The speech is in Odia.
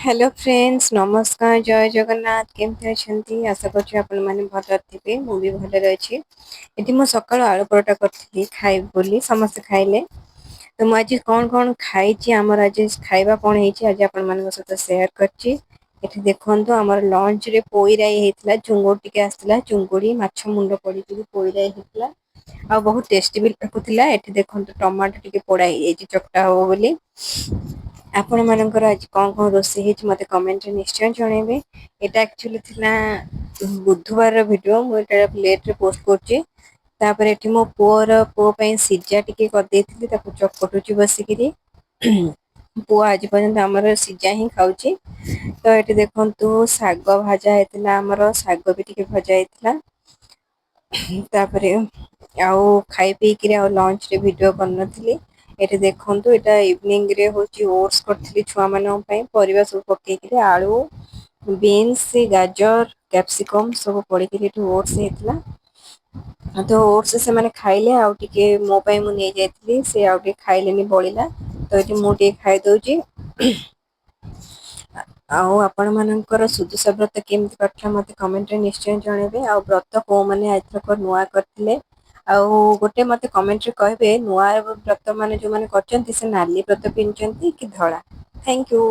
हेलो फ्रेंड्स नमस्कार जय जगन्नाथ केमती अछंती आशा करछि आपण माने भल थिबे मु भी भल अछि एठी मु सकाळ आलू परोटा करथि खाइ बोली समस्त खाइले तो मु आज कोन कोन खाइछि हमर आज खाइबा कोन हेछि आज आपण मानक सहित शेयर करछि एठी देखंतु हमर लंच रे पोईराई हेतला चुंगुड टिके आस्थिला चुंगुडी माछ मुंडो पडिकि पोईराई हेतला आ बहुत टेस्टी भी लाଗୁଥିଲା एठी देखंतु टमाटो टिके पोडा हेछि चकटा हो बोली आपण मानकर आज कोन कोन रोसे हेछि मते कमेंट रे निश्चय जणेबे एटा एक्चुअली थिला बुधवार भिडियो मु एटा लेट रे पोस्ट करछि तापर एठी मो पुओ ପାଇଁ ସିଜା ଟିକେ କରିଦେଇଥିଲି ତାକୁ ଚକटुची ବସିକିରି ପୁଅ ଆଜି ପର୍ଯ୍ୟନ୍ତ ଆମର ସିଝା ହିଁ ଖାଉଛି ତ ଏଠି ଦେଖନ୍ତୁ ଶାଗ ଭାଜା ହେଇଥିଲା ଆମର ଶାଗ ବି ଟିକେ ଭଜା ହେଇଥିଲା ତାପରେ ଆଉ ଖାଇ ପିଇକିରି ଆଉ ଲଞ୍ଚ ରେ ଭିଡିଓ କରିନଥିଲି ଏଠି ଦେଖନ୍ତୁ ଏଟା ଇଭିନିଂ ରେ ହଉଛି ଓଟସ କରିଥିଲି ଛୁଆ ମାନଙ୍କ ପାଇଁ ପରିବା ସବୁ ପକେଇକିରି ଆଳୁ ବିନ୍ସ ଗାଜର କ୍ୟାପସିକମ ସବୁ ପଡିକିରି ଏଠି ଓଟସ ହେଇଥିଲା ତ ଓଟସ ସେମାନେ ଖାଇଲେ ଆଉ ଟିକେ ମୋ ପାଇଁ ମୁଁ ନେଇ ଯାଇଥିଲି ସେ ଆଉ ଟିକେ ଖାଇଲେନି ବଳିଲା ତ ଏଠି ମୁଁ ଟିକେ ଖାଇଦଉଛି ଆଉ ଆପଣ ମାନଙ୍କର ସୁଦଶା ବ୍ରତ କେମିତି କଟିଲା ମତେ କମେଣ୍ଟରେ ନିଶ୍ଚୟ ଜଣେଇବେ ଆଉ ବ୍ରତ କୋଉମାନେ ଏଥରକ ନୂଆ କରିଥିଲେ ଆଉ ଗୋଟେ ମତେ କମେଣ୍ଟରେ କହିବେ ନୂଆ ବ୍ରତ ମାନେ ଯୋଉମାନେ କରିଛନ୍ତି ସେ ନାଲି ବ୍ରତ ପିନ୍ଧୁଛନ୍ତି କି ଧଳା ଥ୍ୟାଙ୍କ ୟୁ